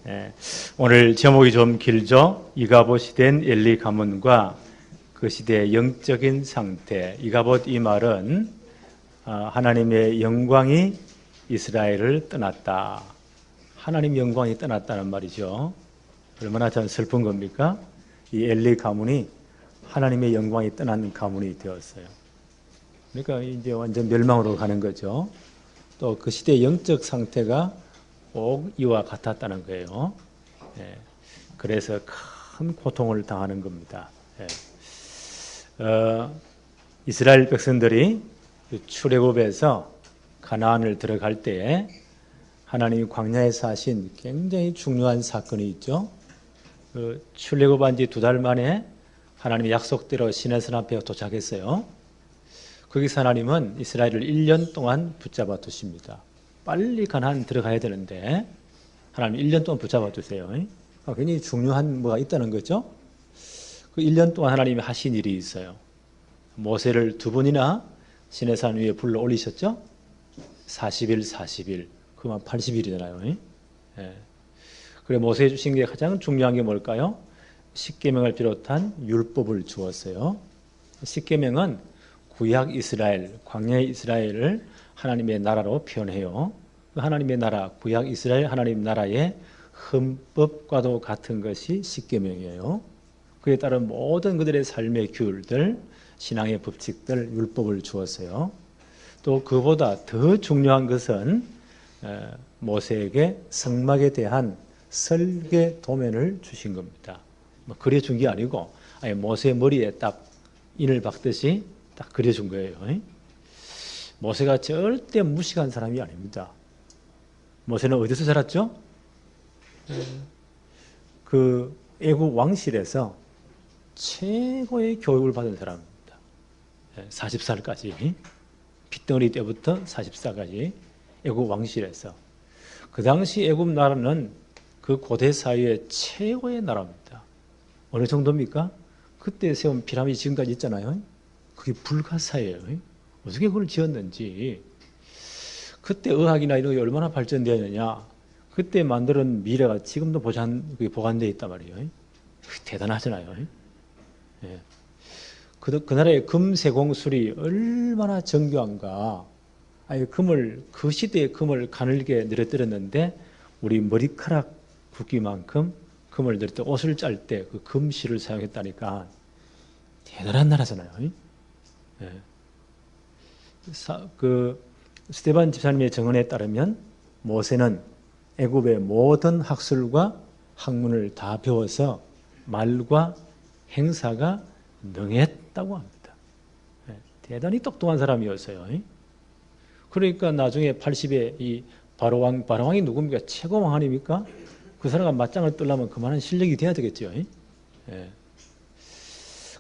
예, 오늘 제목이 좀 길죠? 이가봇 시대인 엘리 가문과 그 시대의 영적인 상태. 이가봇 이 말은 하나님의 영광이 이스라엘을 떠났다. 하나님 영광이 떠났다는 말이죠. 얼마나 참 슬픈 겁니까? 이 엘리 가문이 하나님의 영광이 떠난 가문이 되었어요. 그러니까 이제 완전 멸망으로 가는 거죠. 또 그 시대의 영적 상태가 꼭 이와 같았다는 거예요. 예, 그래서 큰 고통을 당하는 겁니다. 예. 이스라엘 백성들이 출애굽에서 가나안을 들어갈 때에 하나님이 광야에서 하신 굉장히 중요한 사건이 있죠. 출애굽한 지 2달 만에 하나님의 약속대로 시내산 앞에 도착했어요. 거기서 하나님은 이스라엘을 1년 동안 붙잡아 두십니다. 빨리 가나안 들어가야 되는데 하나님 1년 동안 붙잡아 두세요. 굉장히 중요한 뭐가 있다는 거죠. 그 1년 동안 하나님이 하신 일이 있어요. 모세를 2번이나 시내산 위에 불러 올리셨죠. 40일, 40일, 그만 80일이잖아요. 예. 그래 모세에 주신 게 가장 중요한 게 뭘까요? 십계명을 비롯한 율법을 주었어요. 십계명은 구약 이스라엘, 광야의 이스라엘을 하나님의 나라로 표현해요. 하나님의 나라, 구약 이스라엘 하나님 나라의 헌법과도 같은 것이 십계명이에요. 그에 따른 모든 그들의 삶의 규율들, 신앙의 법칙들, 율법을 주었어요. 또 그보다 더 중요한 것은 모세에게 성막에 대한 설계 도면을 주신 겁니다. 그려준 게 아니고 아예 모세의 머리에 딱 인을 박듯이 딱 그려준 거예요. 모세가 절대 무식한 사람이 아닙니다. 모세는 어디서 자랐죠? 그 애굽 왕실에서 최고의 교육을 받은 사람입니다. 40살까지 핏덩어리 때부터 40살까지 애굽 왕실에서. 그 당시 애굽 나라는 그 고대 사회의 최고의 나라입니다. 어느 정도입니까? 그때 세운 피라미드 지금까지 있잖아요. 그게 불가사예요. 어떻게 그걸 지었는지. 그때 의학이나 이런 게 얼마나 발전되었느냐. 그때 만드는 미래가 지금도 보관되어 있단 말이에요. 대단하잖아요. 예. 그 나라의 금세공술이 얼마나 정교한가. 아니, 그 시대의 금을 가늘게 늘어뜨렸는데 우리 머리카락 굵기만큼 금을 늘때 옷을 짤 때 그 금실을 사용했다니까 대단한 나라잖아요. 예. 스데반 집사님의 증언에 따르면 모세는 애굽의 모든 학술과 학문을 다 배워서 말과 행사가 능했다고 합니다. 예. 대단히 똑똑한 사람이었어요. 그러니까 나중에 80에 이 바로왕이 누굽니까? 최고 왕 아닙니까? 그 사람과 맞짱을 뜨려면 그만한 실력이 돼야 되겠죠. 예.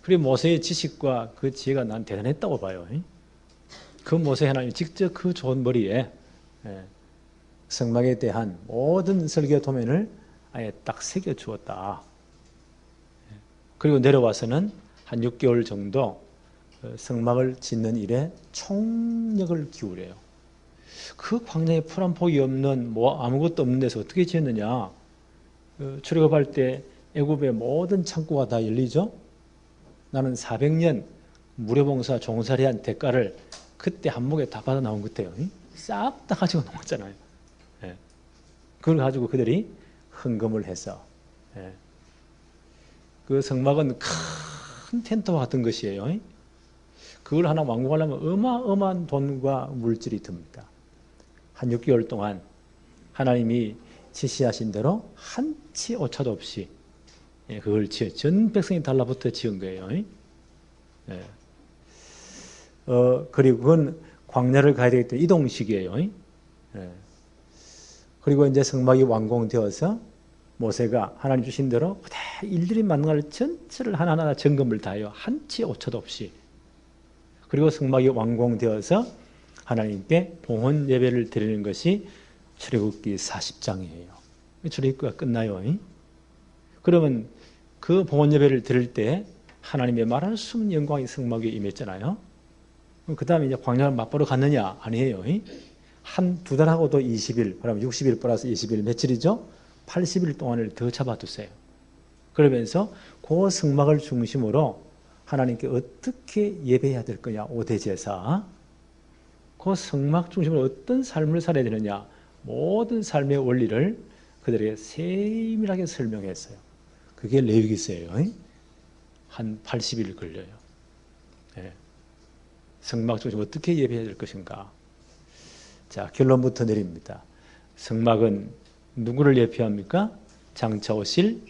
그리고 모세의 지식과 그 지혜가 난 대단했다고 봐요. 그 모세 하나님 직접 그 좋은 머리에 성막에 대한 모든 설계 도면을 아예 딱 새겨 주었다. 그리고 내려와서는 한 6개월 정도 성막을 짓는 일에 총력을 기울여요. 그 광야에 풀 한 폭이 없는 아무것도 없는 데서 어떻게 지었느냐. 출애굽할 때 애굽의 모든 창고가 다 열리죠. 나는 400년 무료봉사 종살이한 대가를 그때 한목에 다 받아 나온 것 같아요. 싹 다 가지고 나왔잖아요. 예. 그걸 가지고 그들이 헌금을 해서 그 성막은 큰 텐트와 같은 것이에요. 그걸 하나 완공하려면 어마어마한 돈과 물질이 듭니다. 한 6개월 동안 하나님이 지시하신 대로 한치 오차도 없이 그걸 전 백성이 달라붙어 지은 거예요. 예. 그리고 그건 광야를 가야 되기 때문에 이동식이에요. 예. 그리고 이제 성막이 완공되어서 모세가 하나님 주신 대로 일일이 만날 전체를 하나하나 점검을 다 해요. 한치 오차도 없이. 그리고 성막이 완공되어서 하나님께 봉헌 예배를 드리는 것이 출애굽기 40장이에요. 출애굽기가 끝나요. 그러면 그 봉헌 예배를 드릴 때 하나님의 말할 수 없는 영광이 성막에 임했잖아요. 그 다음에 이제 광야를 맛보러 갔느냐? 아니에요. 한 2달하고도 20일, 그럼 60일 플러스 20일 며칠이죠? 80일 동안을 더 잡아두세요. 그러면서 그 성막을 중심으로 하나님께 어떻게 예배해야 될 거냐, 5대 제사. 그 성막 중심으로 어떤 삶을 살아야 되느냐, 모든 삶의 원리를 그들에게 세밀하게 설명했어요. 그게 레위기서예요. 한 80일 걸려요. 네. 성막 중심 어떻게 예배해야 될 것인가. 자, 결론부터 내립니다. 성막은 누구를 예표합니까? 장차 오실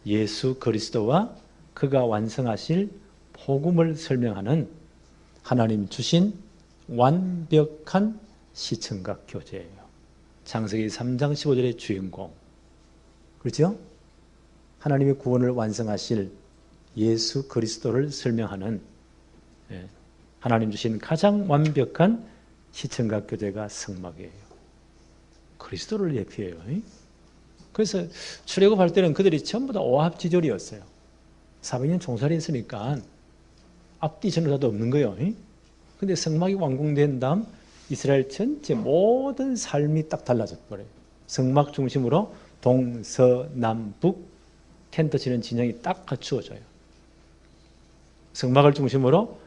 예수 그리스도와 그가 완성하실 복음을 설명하는 하나님 주신 완벽한 시청각 교재예요. 창세기 3장 15절의 주인공. 그렇죠? 하나님의 구원을 완성하실 예수 그리스도를 설명하는 하나님 주신 가장 완벽한 시청각 교재가 성막이에요. 그리스도를 예표해요. 그래서 출애굽할 때는 그들이 전부 다 오합지졸이었어요. 400년 종살이 했으니까 앞뒤 전후자도 없는 거예요. 근데 성막이 완공된 다음 이스라엘 전체 모든 삶이 딱 달라져 버려요. 성막 중심으로 동서남북 텐트 치는 진영이 딱 갖추어져요. 성막을 중심으로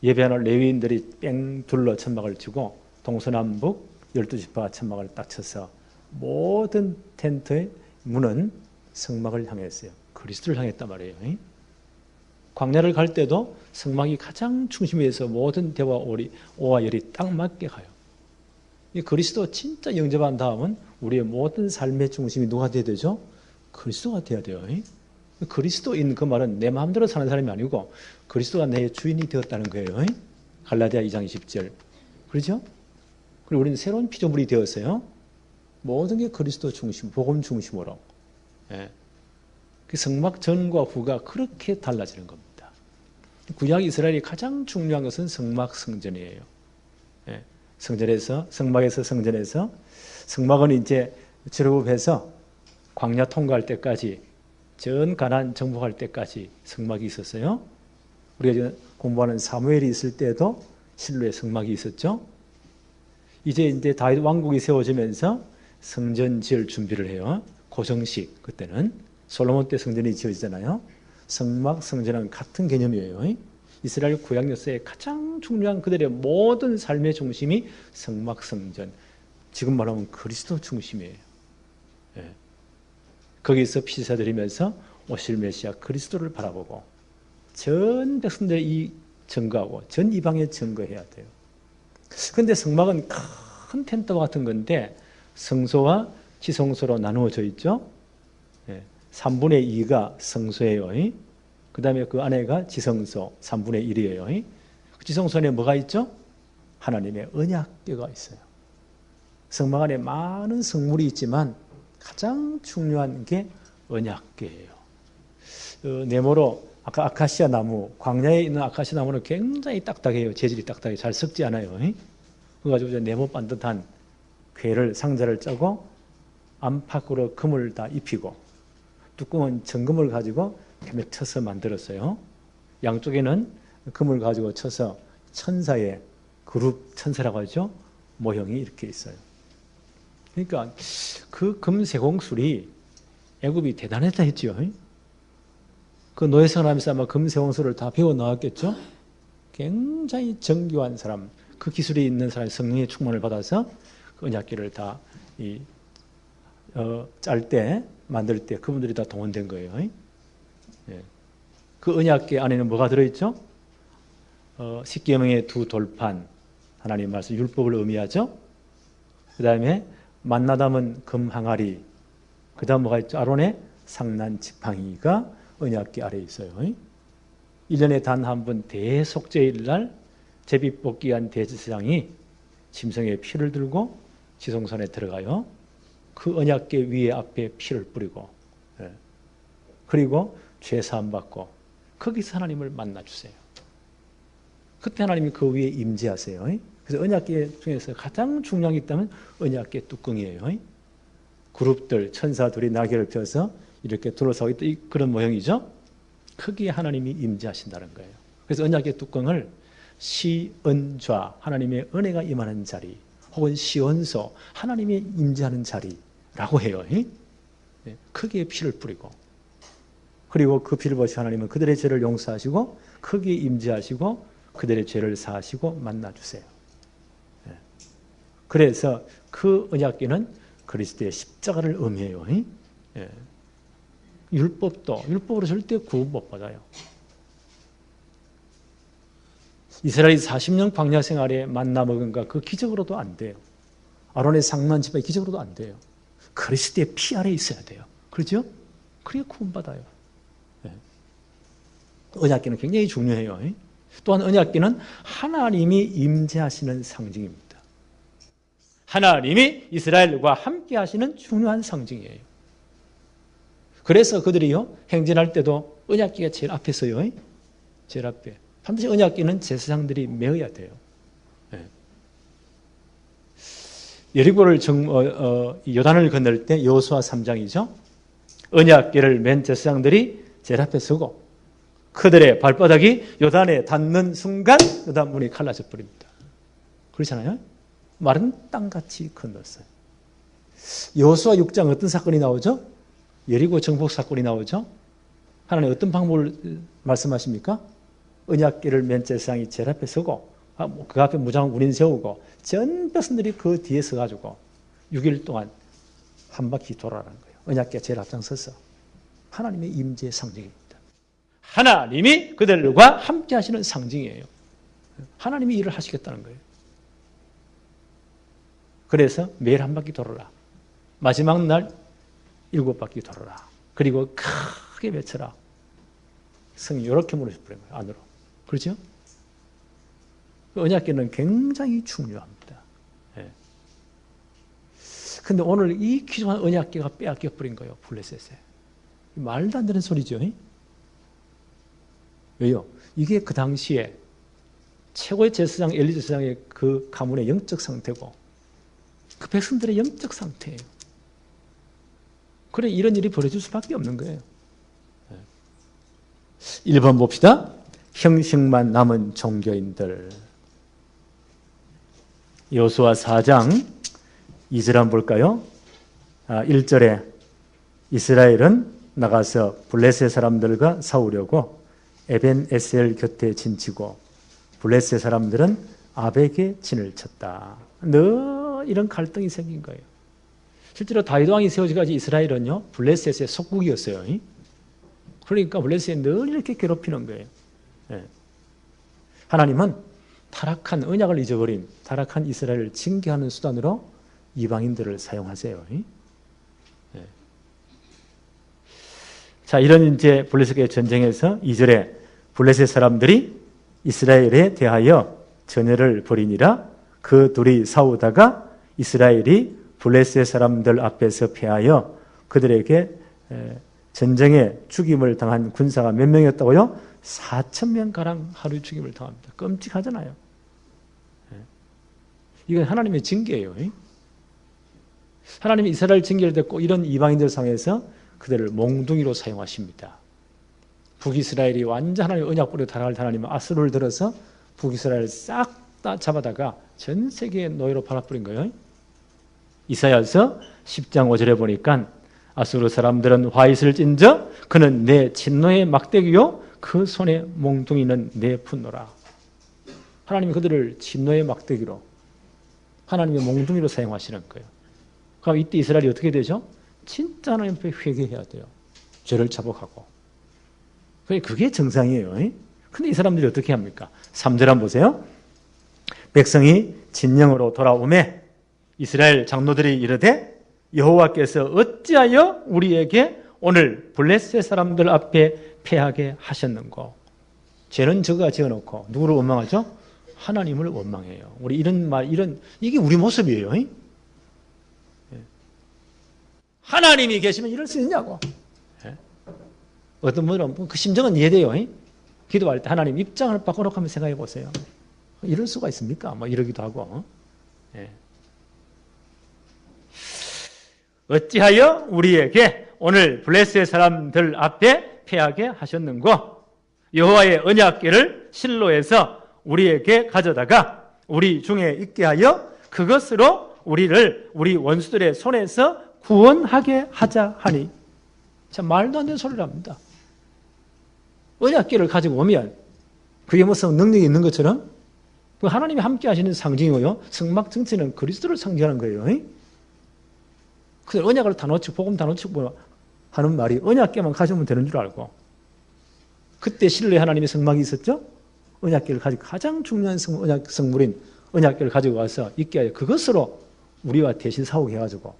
예배하는 레위인들이 뺑 둘러 천막을 치고 동서남북 12지파가 천막을 딱 쳐서 모든 텐트의 문은 성막을 향했어요. 그리스도를 향했단 말이에요. 광야를 갈 때도 성막이 가장 중심에서 모든 대와 오와 열이 딱 맞게 가요. 이 그리스도 진짜 영접한 다음은 우리의 모든 삶의 중심이 누가 돼야 되죠? 그리스도가 돼야 돼요. 그리스도인 그 말은 내 마음대로 사는 사람이 아니고 그리스도가 내 주인이 되었다는 거예요. 갈라디아 2장 20절. 그렇죠? 그리고 우리는 새로운 피조물이 되었어요. 모든 게 그리스도 중심, 복음 중심으로. 그 성막 전과 후가 그렇게 달라지는 겁니다. 구약 이스라엘이 가장 중요한 것은 성막 성전이에요. 성막에서 성전에서 성막은 이제 출애굽해서 광야 통과할 때까지 전 가나안 정복할 때까지 성막이 있었어요. 우리가 지금 공부하는 사무엘이 있을 때도 실로의 성막이 있었죠. 이제 다윗 왕국이 세워지면서 성전 지을 준비를 해요. 고정식 그때는 솔로몬 때 성전이 지어지잖아요. 성막 성전은 같은 개념이에요. 이스라엘 구약 역사의 가장 중요한 그들의 모든 삶의 중심이 성막 성전. 지금 말하면 그리스도 중심이에요. 거기서 피사 드리면서 오실 메시아 그리스도를 바라보고 전 백성들이 증거하고 전 이방에 증거해야 돼요. 그런데 성막은 큰 텐트와 같은 건데 성소와 지성소로 나누어져 있죠. 3분의 2가 성소예요. 그 다음에 그 안에가 지성소 3분의 1이에요. 그 지성소 안에 뭐가 있죠? 하나님의 언약궤가 있어요. 성막 안에 많은 성물이 있지만 가장 중요한 게 언약궤예요. 네모로 아까 아카시아 나무, 광야에 있는 아카시아 나무는 굉장히 딱딱해요. 재질이 딱딱해 잘 썩지 않아요. 그래가지고 네모 반듯한 궤를 상자를 짜고 안팎으로 금을 다 입히고 뚜껑은 정금을 가지고 이렇게 쳐서 만들었어요. 양쪽에는 금을 가지고 쳐서 천사의 그룹 천사라고 하죠. 모형이 이렇게 있어요. 그러니까 그 금세공술이 애굽이 대단했다 했죠. 그 노예생활하면서 아마 금세공술을 다 배워 나왔겠죠. 굉장히 정교한 사람, 그 기술이 있는 사람이 성령의 충만을 받아서 그 언약궤를 다 짤 때, 만들 때 그분들이 다 동원된 거예요. 그 언약궤 안에는 뭐가 들어있죠? 10계명의 두 돌판, 하나님 말씀 율법을 의미하죠. 그 다음에 만나 담은 금 항아리, 그 다음 뭐가 있죠? 아론의 상난 지팡이가 언약궤 아래에 있어요. 1년에 단 한 번 대속죄일 날 제비 뽑기한 대제사장이 짐승의 피를 들고 지성소에 들어가요. 그 언약궤 위에 앞에 피를 뿌리고 그리고 죄 사함 받고 거기서 하나님을 만나주세요. 그때 하나님이 그 위에 임재하세요. 그래서 언약궤 중에서 가장 중요한 게 있다면 언약궤 뚜껑이에요. 그룹들 천사들이 날개를 펴서 이렇게 둘러싸고 있다 그런 모형이죠. 거기에 하나님이 임재하신다는 거예요. 그래서 언약궤 뚜껑을 시은좌 하나님의 은혜가 임하는 자리 혹은 시온소 하나님의 임재하는 자리라고 해요. 크게 피를 뿌리고, 그리고 그 피를 보시고 하나님은 그들의 죄를 용서하시고 크게 임재하시고 그들의 죄를 사하시고 만나주세요. 그래서 그 언약궤는 그리스도의 십자가를 의미해요. 율법으로 절대 구원 못 받아요. 이스라엘이 40년 광야 생활에 만나 먹은 것 그 기적으로도 안 돼요. 아론의 상만 지파 기적으로도 안 돼요. 그리스도의 피 아래 있어야 돼요. 그렇죠? 그래야 구원받아요. 언약궤는 굉장히 중요해요. 또한 언약궤는 하나님이 임재하시는 상징입니다. 하나님이 이스라엘과 함께 하시는 중요한 상징이에요. 그래서 그들이요, 행진할 때도 언약궤가 제일 앞에 서요. 제일 앞에. 반드시 언약궤는 제사장들이 메어야 돼요. 여리고를 요단을 건널 때 여호수아 3장이죠. 언약궤를 맨 제사장들이 제일 앞에 서고 그들의 발바닥이 요단에 닿는 순간 요단 문이 갈라져 버립니다. 그렇잖아요. 마른 땅같이 건넜어요. 여호수아 6장 어떤 사건이 나오죠? 여리고 정복 사건이 나오죠. 하나님 어떤 방법을 말씀하십니까? 언약궤를 맨 제사장이 제일 앞에 서고 그 앞에 무장 운인 세우고 전 백성들이 그 뒤에 서가지고 6일 동안 한 바퀴 돌아라는 거예요. 언약궤 제일 앞장서서 하나님의 임재의 상징입니다. 하나님이 그들과 함께 하시는 상징이에요. 하나님이 일을 하시겠다는 거예요. 그래서 매일 한 바퀴 돌아라. 마지막 날 7바퀴 돌아라. 그리고 크게 외쳐라. 성이 이렇게 무너져 버린 거예요. 안으로. 그렇죠? 언약궤는 굉장히 중요합니다. 그런데 오늘 이 귀중한 언약궤가 빼앗겨 버린 거예요. 블레셋에. 말도 안 되는 소리죠. 왜요? 이게 그 당시에 최고의 제사장 엘리 제사장의 그 가문의 영적 상태고 그 백성들의 영적 상태예요. 그래 이런 일이 벌어질 수밖에 없는 거예요. 1번 봅시다. 형식만 남은 종교인들. 여호수아 4장 2절 한번 볼까요? 1절에 이스라엘은 나가서 블레셋 사람들과 싸우려고 에벤 에셀 곁에 진치고 블레셋 사람들은 아벡에 진을 쳤다. 늘 이런 갈등이 생긴 거예요. 실제로 다윗 왕이 세워지기까지 이스라엘은요 블레셋의 속국이었어요. 그러니까 블레셋이 늘 이렇게 괴롭히는 거예요. 하나님은 타락한 언약을 잊어버린 타락한 이스라엘을 징계하는 수단으로 이방인들을 사용하세요. 자, 이런 이제 블레셋의 전쟁에서 2절에 블레셋 사람들이 이스라엘에 대하여 전열을 벌이니라. 그 둘이 싸우다가 이스라엘이 블레셋 사람들 앞에서 패하여 그들에게 전쟁에 죽임을 당한 군사가 몇 명이었다고요? 4,000명 가량 하루 죽임을 당합니다. 끔찍하잖아요. 이건 하나님의 징계예요. 하나님이 이스라엘 징계를 듣고 이런 이방인들 상에서 그들을 몽둥이로 사용하십니다. 북이스라엘이 완전 하나님의 언약궤로 타락할 하나님은 아수르를 들어서 북이스라엘을 싹 다 잡아다가 전 세계의 노예로 팔아버린 거예요. 이사야서 10장 5절에 보니까 아수르 사람들은 화잇을 찐저 그는 내 진노의 막대기요 그 손의 몽둥이는 내 분노라. 하나님이 그들을 진노의 막대기로 하나님의 몽둥이로 사용하시는 거예요. 그럼 이때 이스라엘이 어떻게 되죠? 진짜 하나님 앞에 회개해야 돼요. 죄를 자복하고. 그게 정상이에요. 근데 이 사람들이 어떻게 합니까? 3절 한번 보세요. 백성이 진영으로 돌아오매 이스라엘 장로들이 이르되 여호와께서 어찌하여 우리에게 오늘 블레셋 사람들 앞에 패하게 하셨는고. 죄는 저가 지어놓고 누구를 원망하죠? 하나님을 원망해요. 우리 이게 우리 모습이에요. 하나님이 계시면 이럴 수 있냐고. 어떤 분은 그 심정은 이해돼요. 기도할 때 하나님 입장을 바꿔놓고 한번 생각해 보세요. 이럴 수가 있습니까? 뭐 이러기도 하고. 어찌하여 우리에게 오늘 블레셋 사람들 앞에 패하게 하셨는고. 여호와의 언약궤를 실로에서 우리에게 가져다가 우리 중에 있게 하여 그것으로 우리 원수들의 손에서 구원하게 하자 하니. 참 말도 안 되는 소리를 합니다. 언약궤를 가지고 오면 그게 무슨 능력이 있는 것처럼 그 하나님이 함께 하시는 상징이고요. 성막 전체는 그리스도를 상징하는 거예요. 그래서 언약을 다 놓치고 복음 다 놓치고 하는 말이 언약궤만 가져오면 되는 줄 알고 그때 실로에 하나님의 성막이 있었죠. 언약궤를 가지고 가장 중요한 성물인 언약궤를 가지고 와서 있게 하여 그것으로 우리와 대신 싸우게 해가지고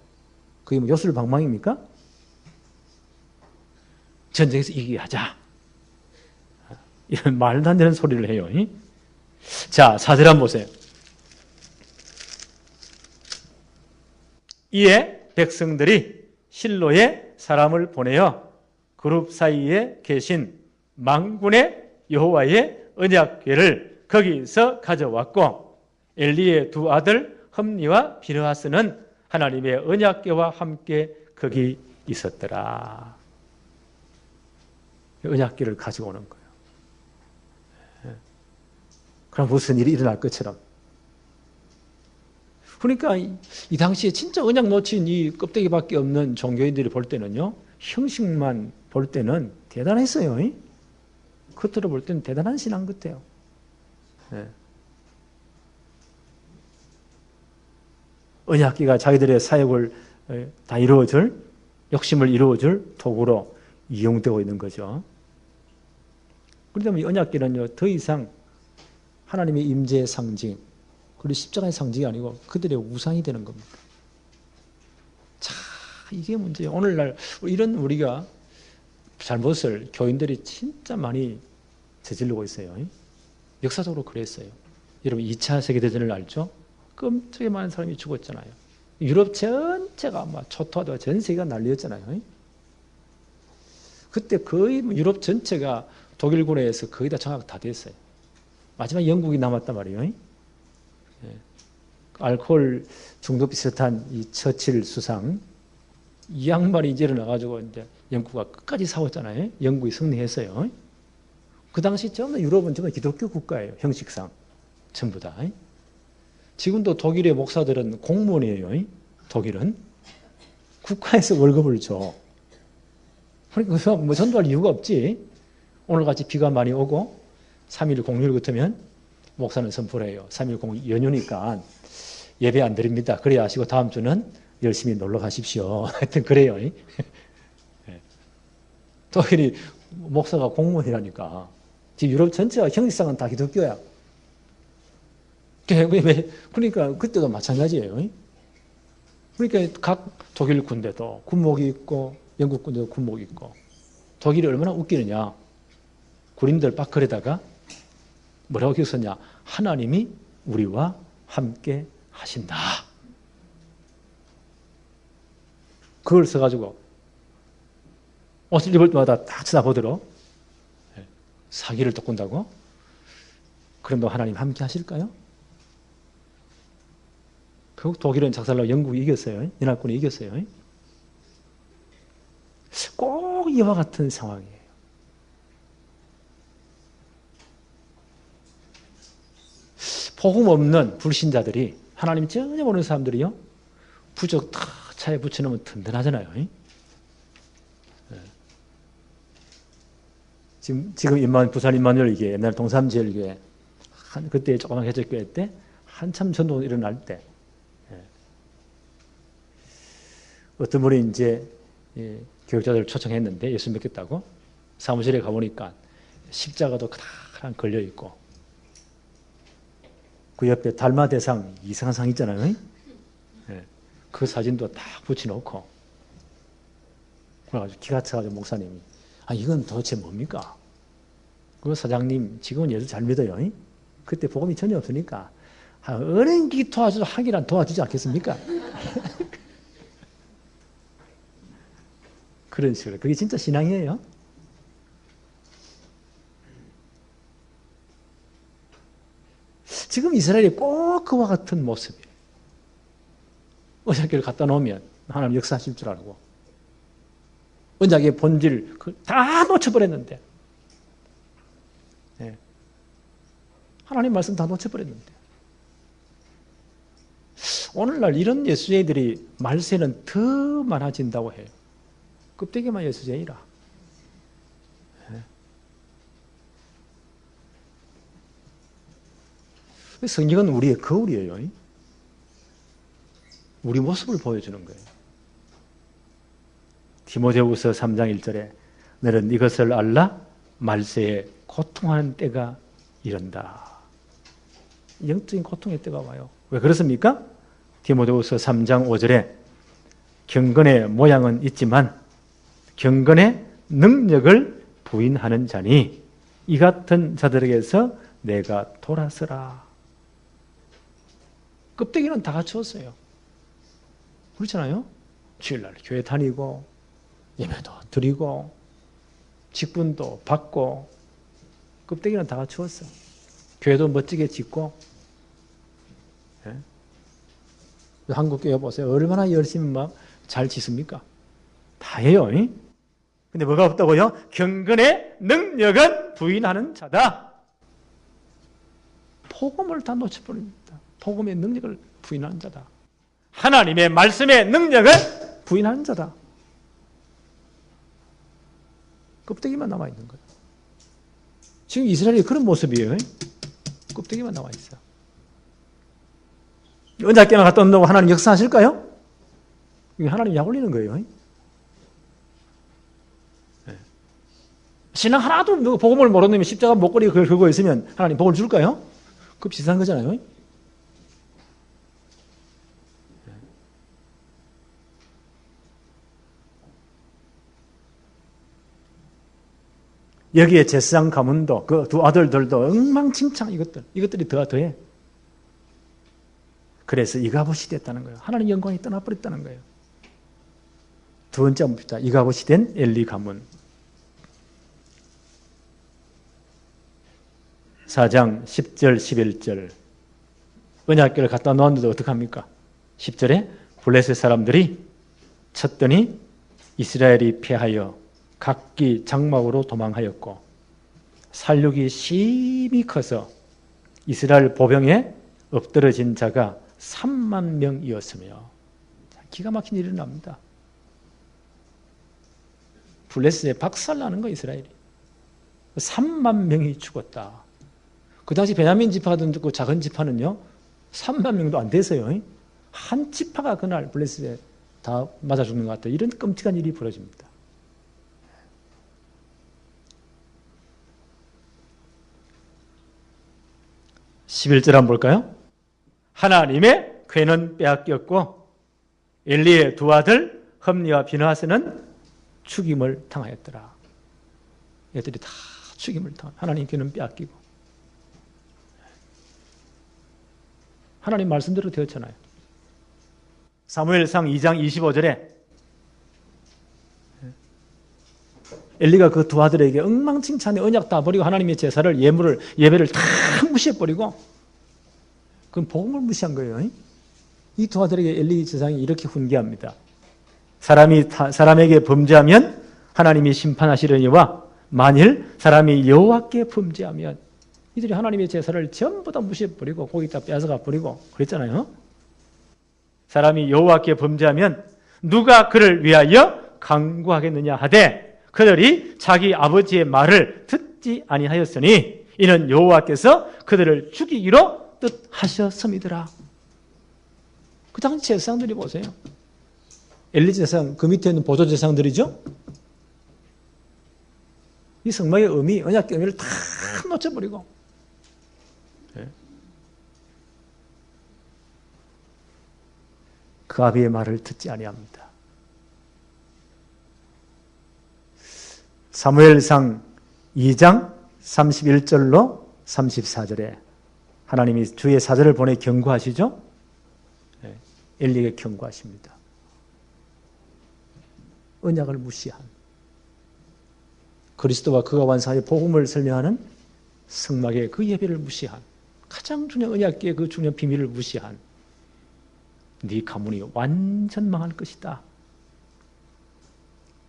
그게 뭐 요술방망입니까? 전쟁에서 이기게 하자. 이런 말도 안 되는 소리를 해요. 자, 4절 한번 보세요. 이에 백성들이 실로에 사람을 보내어 그룹 사이에 계신 만군의 여호와의 언약궤를 거기서 가져왔고 엘리의 두 아들 흠니와 비느하스는 하나님의 언약궤와 함께 거기 있었더라. 언약궤를 가지고 오는 거예요. 그럼 무슨 일이 일어날 것처럼. 그러니까 이 당시에 진짜 언약 놓친 이 껍데기밖에 없는 종교인들이 볼 때는요, 형식만 볼 때는 대단했어요. 겉으로 볼 때는 대단한 신앙 같아요. 언약궤가 자기들의 사역을 다 이루어줄, 욕심을 이루어줄 도구로 이용되고 있는 거죠. 그렇다면 이 언약궤는요, 더 이상 하나님의 임재의 상징, 그리고 십자가의 상징이 아니고 그들의 우상이 되는 겁니다. 자, 이게 문제예요. 오늘날 이런 우리가 잘못을 교인들이 진짜 많이 저지르고 있어요. 역사적으로 그랬어요. 여러분 2차 세계대전을 알죠? 끔찍하게 많은 사람이 죽었잖아요. 유럽 전체가 아마 초토화되고 전 세계가 난리였잖아요. 그때 거의 유럽 전체가 독일군에 의해서 거의 다 장악 다 됐어요. 마지막 영국이 남았단 말이에요. 알코올 중독 비슷한 이 처칠 수상, 이 양반이 이제 일어나가지고 이제 영국과 끝까지 싸웠잖아요. 영국이 승리했어요. 그 당시 전부 유럽은 전부 기독교 국가예요. 형식상. 전부 다. 지금도 독일의 목사들은 공무원이에요. 독일은. 국가에서 월급을 줘. 그러니까 뭐 전도할 이유가 없지. 오늘같이 비가 많이 오고 3일 공휴일 같으면 목사는 선포를 해요. 3일 공휴일 연휴니까 예배 안 드립니다. 그래야 하시고 다음 주는 열심히 놀러 가십시오. 하여튼 그래요. 독일이 목사가 공무원이라니까. 지금 유럽 전체가 형식상은 다 기독교야. 그러니까 그때도 마찬가지예요. 그러니까 각 독일 군대도 군목이 있고 영국 군대도 군목이 있고 독일이 얼마나 웃기느냐. 군인들 바클에다가 뭐라고 기록 썼냐. 하나님이 우리와 함께 하신다. 그걸 써가지고 옷을 입을 때마다 딱 쳐다보도록 사기를 돋군다고? 그럼 너 하나님 함께 하실까요? 결국 독일은 작살나고 영국이 이겼어요. 연합군이 이겼어요. 꼭 이와 같은 상황이에요. 복음 없는 불신자들이 하나님 전혀 모르는 사람들이요. 부적 다 차에 붙여놓으면 든든하잖아요. 지금 부산 임마누엘 이게 옛날 동삼제일교회 그때 조그만 개척교회 때 한참 전도 일어날 때 어떤 분이 이제 교육자들을 초청했는데 예수 믿겠다고 사무실에 가보니까 십자가도 크다란 걸려 있고 그 옆에 달마 대상 이상한 상 있잖아요. 그 사진도 딱 붙여놓고 그래가지고 기가 차가지고 목사님이 이건 도대체 뭡니까? 그 사장님 지금은 예수 잘 믿어요. 그때 복음이 전혀 없으니까 어린 기도하셔도 하기란 도와주지 않겠습니까? 그런 식으로. 그게 진짜 신앙이에요. 지금 이스라엘이 꼭 그와 같은 모습이에요. 언약궤를 갖다 놓으면 하나님 역사하실 줄 알고 언약의 본질 다 놓쳐버렸는데 하나님 말씀 다 놓쳐버렸는데 오늘날 이런 예수제들이 말세는 더 많아진다고 해요. 껍데기만 예수제이라. 성경은 우리의 거울이에요. 우리 모습을 보여주는 거예요. 디모데후서 3장 1절에 너는 이것을 알라 말세에 고통하는 때가 이른다. 영적인 고통의 때가 와요. 왜 그렇습니까? 디모데후서 3장 5절에 경건의 모양은 있지만 경건의 능력을 부인하는 자니 이 같은 자들에게서 내가 돌아서라. 껍데기는 다 갖추었어요. 그렇잖아요? 주일날 교회 다니고 예배도 드리고 직분도 받고 껍데기는 다 갖추었어. 교회도 멋지게 짓고. 예? 한국 교회 보세요. 얼마나 열심히 막 잘 짓습니까? 다 해요. 근데 뭐가 없다고요? 경건의 능력은 부인하는 자다. 복음을 다 놓쳐버립니다. 복음의 능력을 부인하는 자다. 하나님의 말씀의 능력을 부인하는 자다. 껍데기만 남아있는 거예요. 지금 이스라엘이 그런 모습이에요. 껍데기만 남아있어. 언약궤만 갖다 놓는다고 하나님 역사하실까요? 이게 하나님 약 올리는 거예요. 네. 신앙 하나도 없는 복음을 모르는 놈이 십자가 목걸이 그걸 긁고 있으면 하나님 복을 줄까요? 그 비슷한 거잖아요. 여기에 제사장 가문도 그 두 아들들도 엉망진창 이것들이 더해. 그래서 이가봇이 됐다는 거예요. 하나님 영광이 떠나버렸다는 거예요. 두 번째 봅시다. 이가봇이 된 엘리 가문. 4장 10절 11절 언약궤를 갖다 놓았는데 어떡합니까? 10절에 블레셋 사람들이 쳤더니 이스라엘이 패하여 각기 장막으로 도망하였고 살육이 심히 커서 이스라엘 보병에 엎드러진 자가 3만 명이었으며 기가 막힌 일이 납니다. 블레셋에 박살나는 거 이스라엘이. 3만 명이 죽었다. 그 당시 베냐민 지파든 그 작은 지파는요 3만 명도 안 돼서요. 한 지파가 그날 블레셋에 다 맞아 죽는 것 같아요. 이런 끔찍한 일이 벌어집니다. (11절) 한번 볼까요? 하나님의 궤는 빼앗겼고 엘리의 두 아들 험리와 비느하스는 죽임을 당하였더라. 얘들이 다 죽임을 당하. 하나님 궤는 빼앗기고 하나님 말씀대로 되었잖아요. 사무엘상 2장 25절에 엘리가 그 두 아들에게 엉망진창의 언약 다 버리고 하나님의 제사를 예배를 다 무시해버리고 그건 복음을 무시한 거예요. 이 두 아들에게 엘리 제사장이 이렇게 훈계합니다. 사람에게 범죄하면 하나님이 심판하시려니와 만일 사람이 여호와께 범죄하면 이들이 하나님의 제사를 전부 다 무시해버리고 거기다 뺏어가 버리고 그랬잖아요. 사람이 여호와께 범죄하면 누가 그를 위하여 강구하겠느냐 하되 그들이 자기 아버지의 말을 듣지 아니하였으니 이는 여호와께서 그들을 죽이기로 뜻하셨음이더라. 그 당시 제사장들이 보세요. 엘리 제사장 그 밑에 있는 보조 제사장들이죠. 이 성막의 의미, 언약의 의미를 다 놓쳐버리고 그 아비의 말을 듣지 아니합니다. 사무엘상 2장 31절로 34절에 하나님이 주의 사절을 보내 경고하시죠. 엘리에게 경고하십니다. 언약을 무시한 그리스도와 그가 완사의 복음을 설명하는 성막의 그 예배를 무시한 가장 중요한 언약궤의 그 중요한 비밀을 무시한 네 가문이 완전 망할 것이다.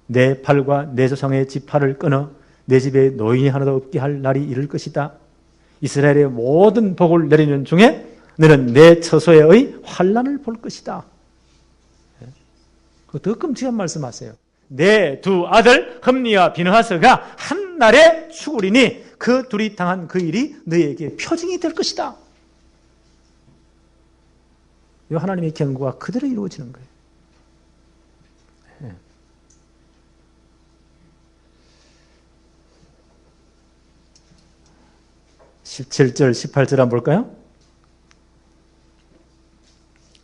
내 팔과 내 조상의 지파를 끊어 내 집에 노인이 하나도 없게 할 날이 이를 것이다. 이스라엘의 모든 복을 내리는 중에 너는 내 처소에의 환난을 볼 것이다. 더 끔찍한 말씀하세요. 내 두 아들 흠니와 비느하스가 한 날에 죽으리니 그 둘이 당한 그 일이 너에게 표징이 될 것이다. 이 하나님의 경고가 그대로 이루어지는 거예요. 17절, 18절 한번 볼까요?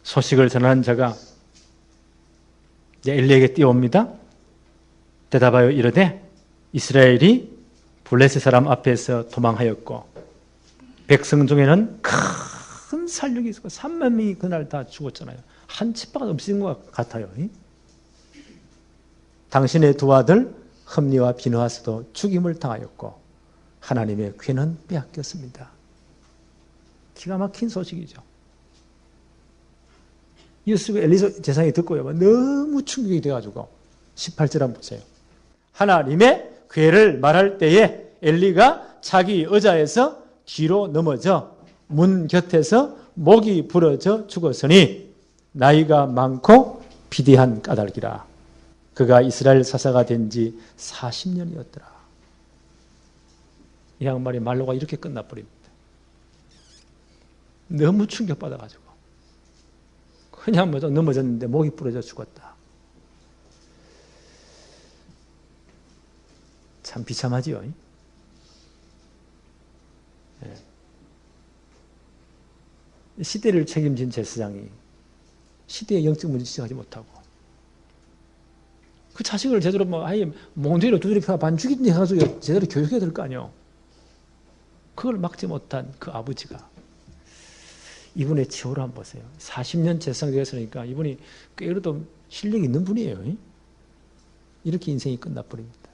소식을 전하는 자가 엘리에게 뛰어옵니다. 대답하여 이르되 이스라엘이 블레셋 사람 앞에서 도망하였고 백성 중에는 큰 살육이 있었고 3만 명이 그날 다 죽었잖아요. 한 치파가 없어진 것 같아요. 당신의 두 아들 흠니와 비느하스도 죽임을 당하였고 하나님의 괴는 빼앗겼습니다. 기가 막힌 소식이죠. 이웃이 엘리 제사장이 듣고요. 너무 충격이 돼가지고 18절 한번 보세요. 하나님의 괴를 말할 때에 엘리가 자기 의자에서 뒤로 넘어져 문 곁에서 목이 부러져 죽었으니 나이가 많고 비대한 까닭이라. 그가 이스라엘 사사가 된 지 40년이었더라. 이 양반이 말로가 이렇게 끝나버립니다. 너무 충격받아가지고 그냥 넘어졌는데 목이 부러져 죽었다. 참 비참하지요. 시대를 책임진 제사장이 시대의 영적 문제 지적하지 못하고 그 자식을 제대로 아예 몽둥이로 두드려 반 죽이든지 해가지고 제대로 교육해야 될 거 아니에요. 그걸 막지 못한 그 아버지가 이분의 치호를 한번 보세요. 40년 제사장 되었으니까 이분이 꽤도 실력이 있는 분이에요. 이렇게 인생이 끝나버립니다.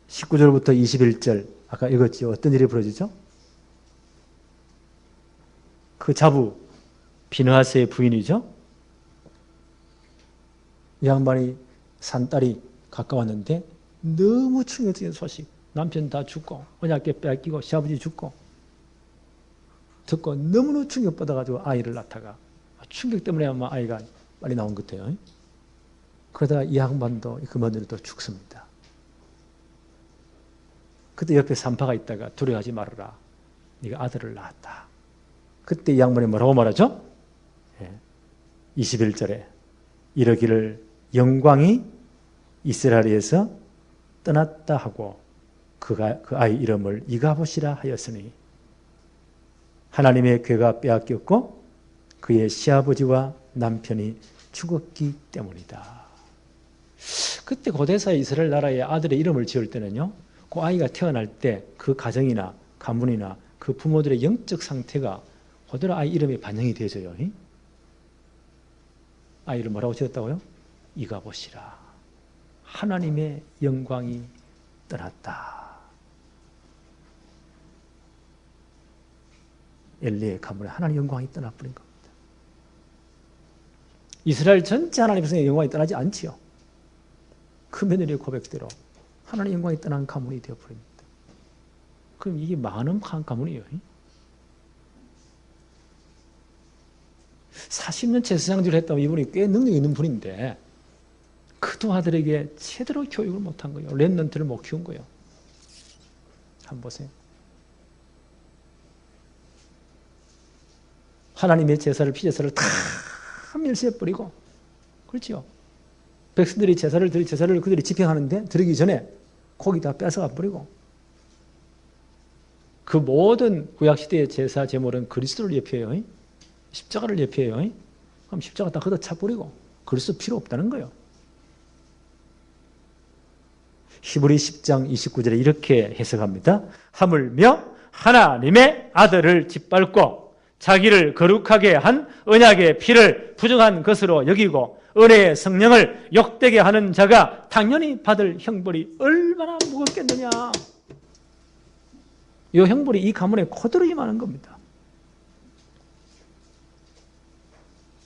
(19절부터) 21절 아까 읽었죠. 어떤 일이 벌어지죠? 그 자부 비느하스의 부인이죠. 이 양반이 산 딸이 가까웠는데 너무 충격적인 소식. 남편 다 죽고 언약궤 빼앗기고 시아버지 죽고 듣고 너무너무 충격받아가지고 아이를 낳다가 충격 때문에 아마 아이가 빨리 나온 것 같아요. 그러다가 이 양반도 그 며느리도 죽습니다. 그때 옆에 산파가 있다가 두려워하지 말아라. 네가 아들을 낳았다. 그때 이 양반이 뭐라고 말하죠? 21절에 이러기를 영광이 이스라엘에서 떠났다 하고 그 아이 이름을 이가봇이라 하였으니 하나님의 괴가 빼앗겼고 그의 시아버지와 남편이 죽었기 때문이다. 그때 고대사 이스라엘 나라의 아들의 이름을 지을 때는요. 그 아이가 태어날 때 그 가정이나 가문이나 그 부모들의 영적 상태가 그대로 아이 이름이 반영이 되어져요. 아이를 뭐라고 지었다고요? 이가봇이라. 하나님의 영광이 떠났다. 엘리의 가문에 하나님의 영광이 떠나버린 겁니다. 이스라엘 전체 하나님의 백성의 영광이 떠나지 않지요. 그 며느리의 고백대로 하나님의 영광이 떠난 가문이 되어버립니다. 그럼 이게 많은 가문이에요. 40년 제사장질을 했다면 이분이 꽤 능력이 있는 분인데 그 두 아들에게 제대로 교육을 못한 거예요. 렘넌트를 못 키운 거예요. 한번 보세요. 하나님의 제사를 피제사를 다 멸시해버리고 그렇죠. 백성들이 제사를 그들이 집행하는데 드리기 전에 고기 다 뺏어가 버리고 그 모든 구약시대의 제사 제물은 그리스도를 예표해요. 십자가를 예표해요. 그럼 십자가 다 걷어차버리고 그리스도 필요 없다는 거예요. 히브리 10장 29절에 이렇게 해석합니다. 하물며 하나님의 아들을 짓밟고 자기를 거룩하게 한 언약의 피를 부정한 것으로 여기고 은혜의 성령을 욕되게 하는 자가 당연히 받을 형벌이 얼마나 무겁겠느냐. 이 형벌이 이 가문에 그대로 임하는 겁니다.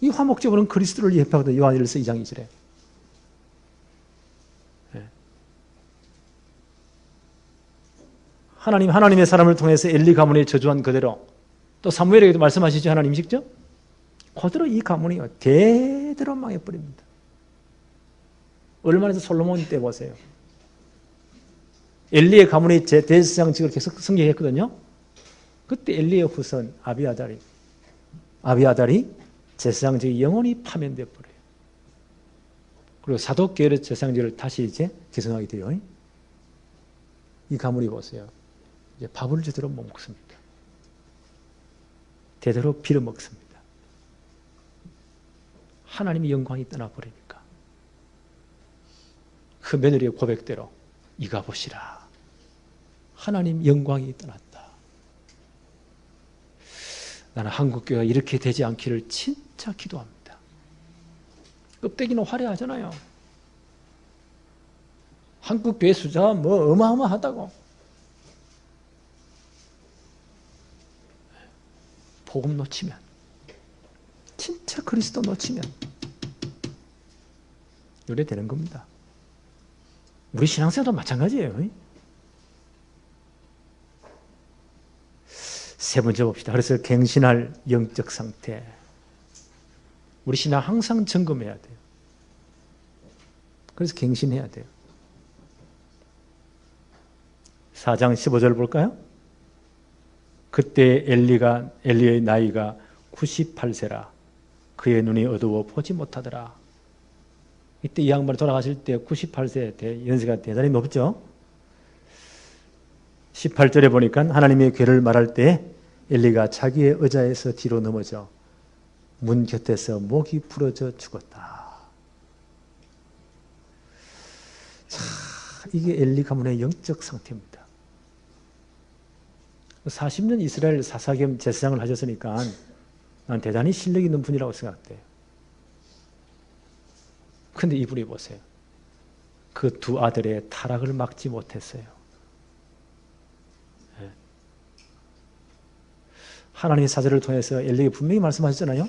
이 화목제물은 그리스도를 예표하거든요. 요한일서 2장 2절에. 하나님의 사람을 통해서 엘리 가문에 저주한 그대로 또 사무엘에게도 말씀하시죠. 하나님 직접 그대로 이 가문이 대대로 망해버립니다. 얼마나 솔로몬 때 보세요. 엘리의 가문이 대제사장직을 계속 승계했거든요. 그때 엘리의 후손 아비아달이 제사장직이 영원히 파면돼 버려요. 그리고 사독계열의 제사장직을 다시 이제 계승하게 돼요. 이 가문이 보세요. 이제 밥을 제대로 못 먹습니다. 대대로 빌어먹습니다. 하나님의 영광이 떠나버리니까 그 며느리의 고백대로 이가 보시라. 하나님 영광이 떠났다. 나는 한국교회가 이렇게 되지 않기를 진짜 기도합니다. 껍데기는 화려하잖아요. 한국교회 숫자가 뭐 어마어마하다고. 복음 놓치면, 진짜 그리스도 놓치면 이래 되는 겁니다. 우리 신앙생활도 마찬가지예요. 세 번째 봅시다. 그래서 갱신할 영적 상태. 우리 신앙 항상 점검해야 돼요. 그래서 갱신해야 돼요. 4장 15절 볼까요? 그때 엘리의 나이가 98세라. 그의 눈이 어두워 보지 못하더라. 이때 이 양반이 돌아가실 때 98세 연세가 대단히 높죠. 18절에 보니까 하나님의 괴를 말할 때 엘리가 자기의 의자에서 뒤로 넘어져 문 곁에서 목이 부러져 죽었다. 자, 이게 엘리 가문의 영적 상태입니다. 40년 이스라엘 사사 겸 제사장을 하셨으니까 난 대단히 실력 있는 분이라고 생각돼요. 근데 이분이 보세요. 그 두 아들의 타락을 막지 못했어요. 하나님의 사제를 통해서 엘리에게 분명히 말씀하셨잖아요.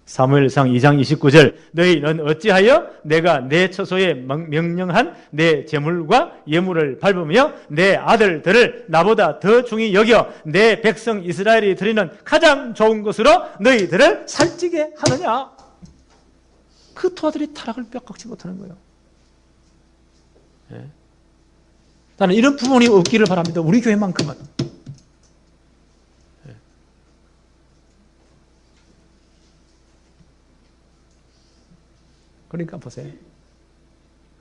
사무엘상 2장 29절 너희는 어찌하여 내가 내 처소에 명령한 내 제물과 예물을 밟으며 내 아들들을 나보다 더 중히 여겨 내 백성 이스라엘이 드리는 가장 좋은 것으로 너희들을 살찌게 하느냐. 그 두 아들이 타락을 뼈깎지 못하는 거예요. 나는 이런 부모님 없기를 바랍니다. 우리 교회만큼은. 그러니까 보세요.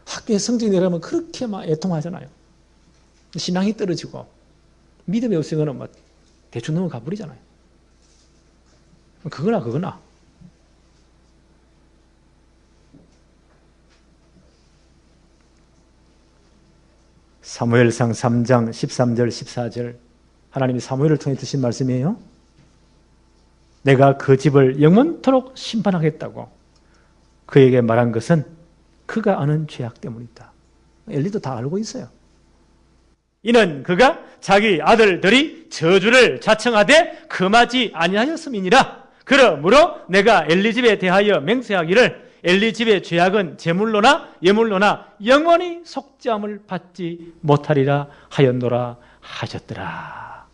학교에 성적이 내려가면 그렇게 막 애통하잖아요. 신앙이 떨어지고 믿음이 없으면 막 대충 넘어가 버리잖아요. 그거나. 사무엘상 3장 13절 14절 하나님이 사무엘을 통해 주신 말씀이에요. 내가 그 집을 영원토록 심판하겠다고 그에게 말한 것은 그가 아는 죄악 때문이다. 엘리도 다 알고 있어요. 이는 그가 자기 아들들이 저주를 자청하되 금하지 아니하였음이니라. 그러므로 내가 엘리 집에 대하여 맹세하기를 엘리 집의 죄악은 제물로나 예물로나 영원히 속죄함을 받지 못하리라 하였노라 하셨더라.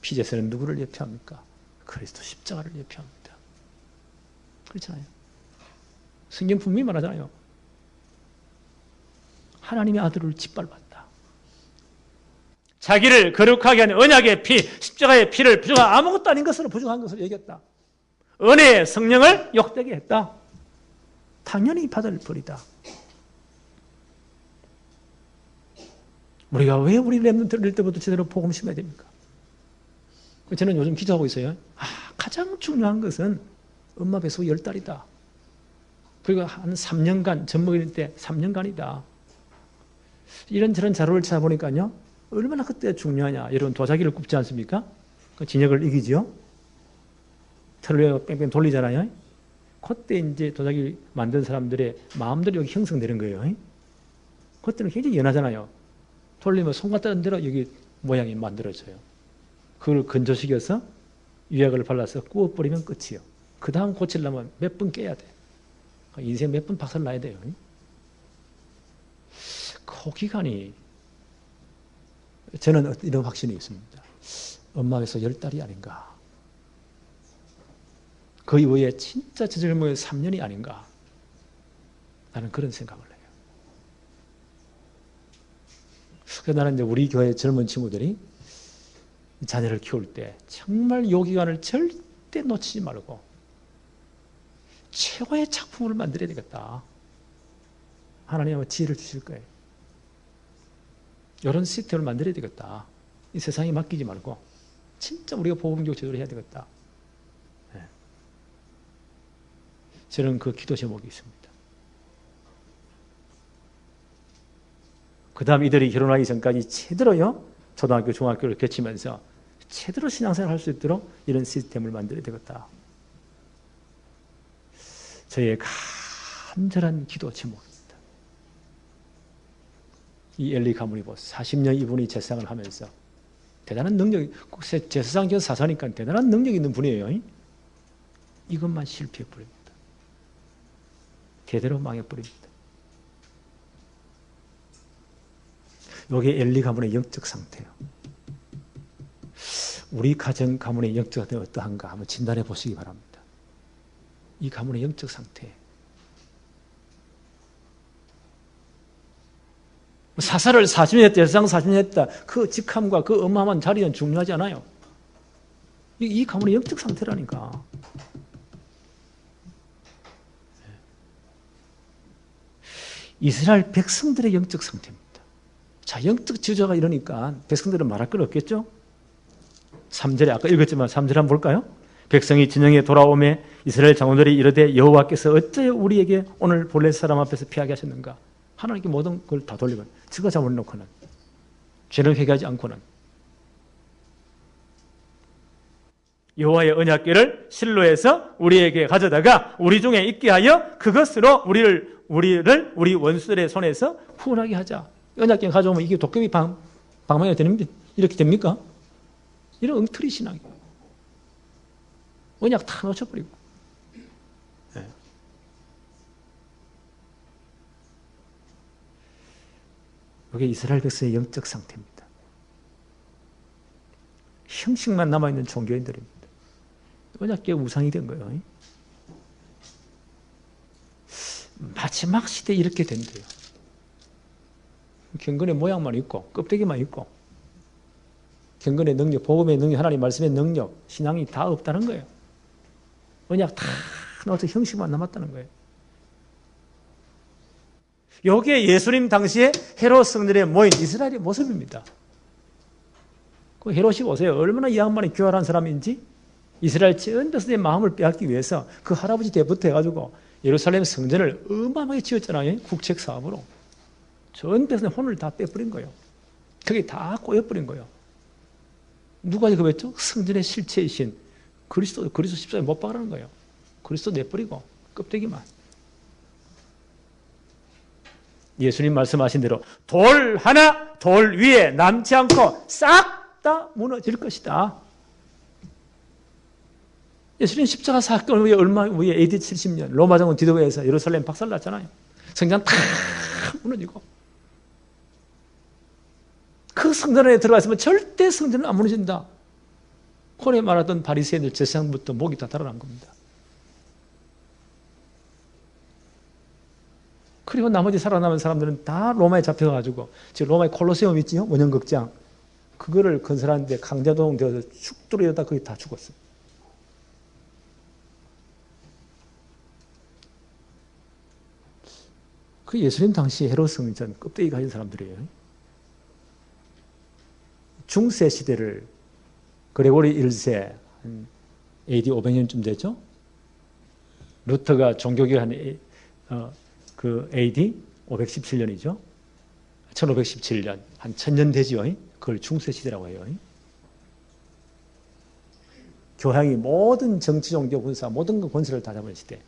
피제서는 누구를 예표합니까? 그리스도 십자가를 예표합니다. 그렇잖아요. 성경 분명히 말하잖아요. 하나님의 아들을 짓밟았다. 자기를 거룩하게 하는 언약의 피, 십자가의 피를 부정한 아무것도 아닌 것으로 부정한 것을 여겼다. 은혜의 성령을 욕되게 했다. 당연히 받을 벌이다. 우리가 왜 우리 렘넌트 들릴 때부터 제대로 복음 심어야 됩니까? 저는 요즘 기도하고 있어요. 가장 중요한 것은 엄마 뱃속 10달이다. 그리고 한 3년간, 젖먹일 때 3년간이다. 이런저런 자료를 찾아보니까요. 얼마나 그때 중요하냐. 여러분 도자기를 굽지 않습니까? 그 진역을 이기죠. 털을 뺑뺑 돌리잖아요. 그때 이제 도자기 만든 사람들의 마음들이 여기 형성되는 거예요. 그때는 굉장히 연하잖아요. 돌리면 손 갖다 댄 대로 여기 모양이 만들어져요. 그걸 건조시켜서 유약을 발라서 구워버리면 끝이에요. 그 다음 고치려면 몇 번 깨야 돼. 인생 몇 번 박살 나야 돼요. 그 기간이 저는 이런 확신이 있습니다. 엄마에서 10달이 아닌가. 그 이후에 진짜 저 젊음의 3년이 아닌가. 나는 그런 생각을 해요. 그래서 나는 이제 우리 교회 젊은 친구들이 자녀를 키울 때 정말 요 기간을 절대 놓치지 말고 최고의 작품을 만들어야 되겠다. 하나님은 지혜를 주실 거예요. 이런 시스템을 만들어야 되겠다. 이 세상에 맡기지 말고 진짜 우리가 복음교육 제대로 해야 되겠다. 네. 저는 그 기도 제목이 있습니다. 그 다음 이들이 결혼하기 전까지 제대로요, 초등학교, 중학교를 거치면서 제대로 신앙생활을 할 수 있도록 이런 시스템을 만들어야 되겠다. 저의 간절한 기도 제목입니다. 이 엘리 가문이 40년 이분이 제사장을 하면서 대단한 능력이, 제사장 겸 사사니까 대단한 능력이 있는 분이에요. 이것만 실패해버립니다. 대대로 망해버립니다. 이게 엘리 가문의 영적 상태예요. 우리 가정 가문의 영적 상태가 어떠한가 한번 진단해 보시기 바랍니다. 이 가문의 영적 상태. 사사를 40년 했다, 제사장 40년 했다. 그 직함과 그 어마어마한 자리는 중요하지 않아요. 이 가문의 영적 상태라니까. 이스라엘 백성들의 영적 상태입니다. 자, 영적 지도자가 이러니까 백성들은 말할 건 없겠죠? 3절에 아까 읽었지만 3절 한번 볼까요? 백성이 진영에 돌아오매 이스라엘 장로들이 이르되 여호와께서 어찌하여 우리에게 오늘 블레셋 사람 앞에서 피하게 하셨는가? 하나님께 모든 걸 다 돌리면 저가 잘못해놓고는 죄를 회개하지 않고는 여호와의 언약궤를 실로에서 우리에게 가져다가 우리 중에 있게 하여 그것으로 우리 원수들의 손에서 후원하게 하자. 언약궤 가져오면 이게 도깨비 방망이가 되는데 이렇게 됩니까? 이런 엉터리 신앙이에요. 언약 다 놓쳐버리고. 네. 이게 이스라엘 백성의 영적 상태입니다. 형식만 남아있는 종교인들입니다. 언약궤 우상이 된 거예요. 마지막 시대에 이렇게 된대요. 경건의 모양만 있고 껍데기만 있고 경건의 능력, 복음의 능력, 하나님 말씀의 능력, 신앙이 다 없다는 거예요. 언약 다 나와서 형식만 남았다는 거예요. 이게 예수님 당시에 헤롯 성전에 모인 이스라엘의 모습입니다. 그 헤롯이 보세요. 얼마나 이 양반이 교활한 사람인지 이스라엘 전 백성의 마음을 빼앗기 위해서 그 할아버지 때부터 해가지고 예루살렘 성전을 어마어마하게 지었잖아요. 국책 사업으로. 전 백성의 혼을 다 빼버린 거예요. 그게 다 꼬여버린 거예요. 누가 그랬죠? 성전의 실체이신 그리스도 십자가에 못 박으라는 거예요. 그리스도 내버리고 껍데기만. 예수님 말씀하신 대로 돌 하나 돌 위에 남지 않고 싹 다 무너질 것이다. 예수님 십자가 사건 후에 얼마 후에 AD 70년 로마 정권 디도에서 예루살렘 박살났잖아요. 성전 다 무너지고 그 성전 안에 들어가 있으면 절대 성전은 안 무너진다. 콘에 말하던 바리새인들 제사장부터 목이 다 달아난 겁니다. 그리고 나머지 살아남은 사람들은 다 로마에 잡혀가지고 지금 로마의 콜로세움 있지요? 원형극장. 그거를 건설하는데 강제노동 되어서 축 뚫어다 거의 다 죽었어요. 그 예수님 당시 헤롯 성전 껍데기 가진 사람들이에요. 중세 시대를 그레고리 1세 한 AD 500년쯤 되죠. 루터가 종교개혁한 그 AD 517년이죠. 1517년 한 1000년 되지요. 그걸 중세 시대라고 해요. 교황이 모든 정치, 종교, 군사 모든 그 권세를 다 잡은 시대,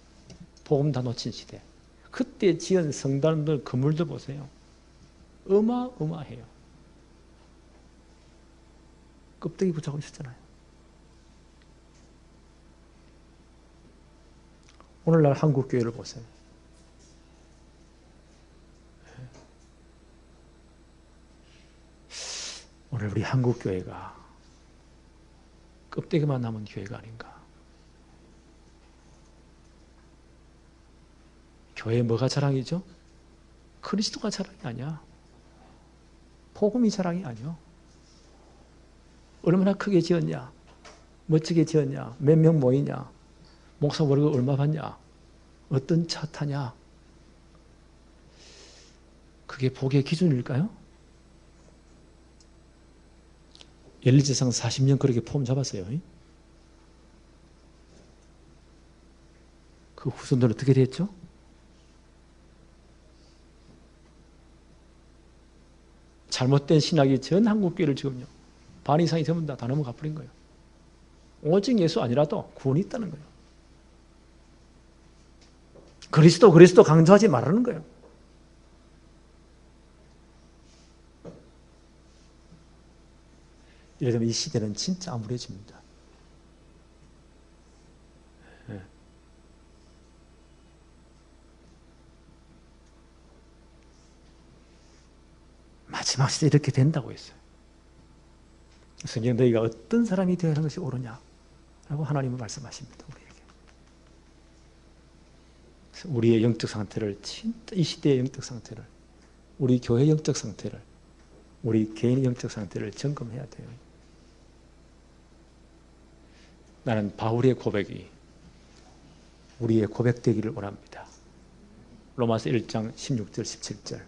복음 다 놓친 시대. 그때 지은 성당들 건물들 보세요. 어마어마해요. 껍데기 붙여고 있었잖아요. 오늘날 한국 교회를 보세요. 오늘 우리 한국교회가 껍데기만 남은 교회가 아닌가. 교회 뭐가 자랑이죠? 그리스도가 자랑이 아니야. 복음이 자랑이 아니야. 얼마나 크게 지었냐, 멋지게 지었냐, 몇 명 모이냐, 목사 월급 얼마 받냐, 어떤 차 타냐. 그게 복의 기준일까요? 엘리제상 40년 그렇게 폼 잡았어요. 그 후손들은 어떻게 됐죠? 잘못된 신학이 전 한국교회를 지금요, 반 이상이 전부 다 넘어가 버린 거예요. 오직 예수 아니라도 구원이 있다는 거예요. 그리스도 강조하지 말라는 거예요. 이래 되면 이 시대는 진짜 암울해집니다. 마지막 시대 이렇게 된다고 했어요. 성경 너희가 어떤 사람이 되어야 하는 것이 옳으냐 라고 하나님은 말씀하십니다. 우리에게. 우리의 영적 상태를, 진짜 이 시대의 영적 상태를, 우리 교회의 영적 상태를, 우리 개인의 영적 상태를 점검해야 돼요. 나는 바울의 고백이 우리의 고백되기를 원합니다. 로마서 1장 16절 17절.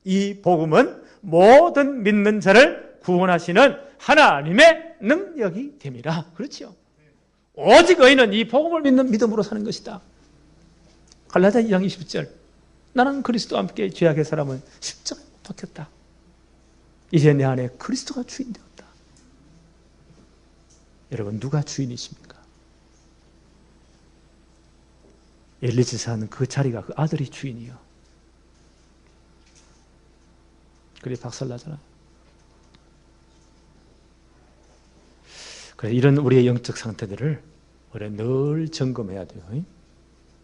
이 복음은 모든 믿는 자를 구원하시는 하나님의 능력이 됨이라. 그렇죠? 오직 의인은 이 복음을 믿는 믿음으로 사는 것이다. 갈라디아 2장 20절. 나는 그리스도와 함께 죄악의 사람은 십자가에 못 박혔다. 이제 내 안에 그리스도가 주인 되었다. 여러분, 누가 주인이십니까? 엘리제사는 그 자리가 그 아들이 주인이요. 그래 박살나잖아. 그래서 이런 우리의 영적 상태들을 우리가 늘 점검해야 돼요.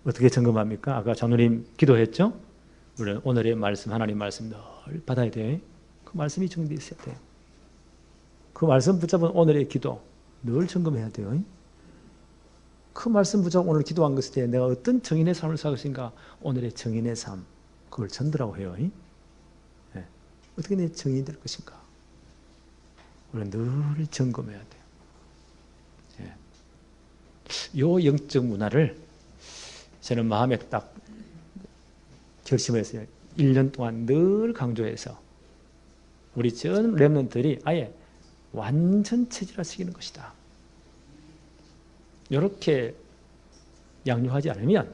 어떻게 점검합니까? 아까 장로님 기도했죠? 우리는 오늘의 말씀, 하나님 말씀 늘 받아야 돼요. 그 말씀이 정비되어 있어야 돼요. 그 말씀 붙잡은 오늘의 기도 늘 점검해야 돼요. 그 말씀 붙잡고 오늘 기도한 것에 대해 내가 어떤 정인의 삶을 살 것인가, 오늘의 정인의 삶, 그걸 전도라고 해요. 네. 어떻게 내 정인이 될 것인가, 우리는 늘 점검해야 돼요. 네. 요 영적 문화를 저는 마음에 딱 결심을 했어요. 1년 동안 늘 강조해서 우리 전 렘넌트들이 아예 완전 체질화시키는 것이다. 이렇게 양육하지 않으면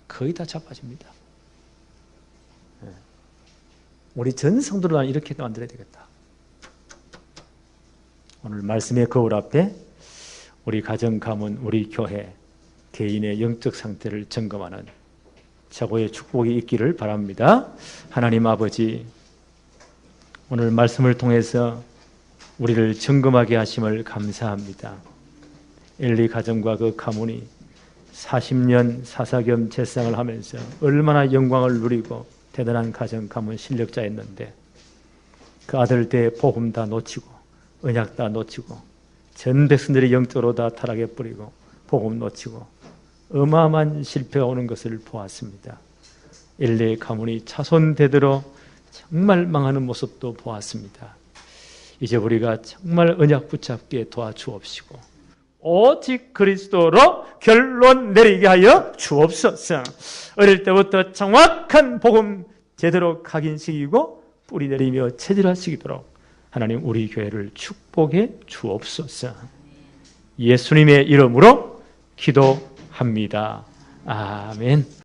거의 다 자빠집니다. 우리 전 성도를 이렇게 만들어야 되겠다. 오늘 말씀의 거울 앞에 우리 가정, 가문, 우리 교회, 개인의 영적 상태를 점검하는 최고의 축복이 있기를 바랍니다. 하나님 아버지, 오늘 말씀을 통해서 우리를 점검하게 하심을 감사합니다. 엘리 가정과 그 가문이 40년 사사겸 제사장을 하면서 얼마나 영광을 누리고 대단한 가정, 가문 실력자였는데 그 아들 때 복음 다 놓치고 언약 다 놓치고 전 백성들이 영적으로 다 타락해 버리고 복음 놓치고 어마어마한 실패가 오는 것을 보았습니다. 엘리의 가문이 차손 대대로 정말 망하는 모습도 보았습니다. 이제 우리가 정말 언약 붙잡게 도와주옵시고 오직 그리스도로 결론 내리게 하여 주옵소서. 어릴 때부터 정확한 복음 제대로 각인시키고 뿌리 내리며 체질화시키도록 하나님 우리 교회를 축복해 주옵소서. 예수님의 이름으로 기도합니다. 아멘.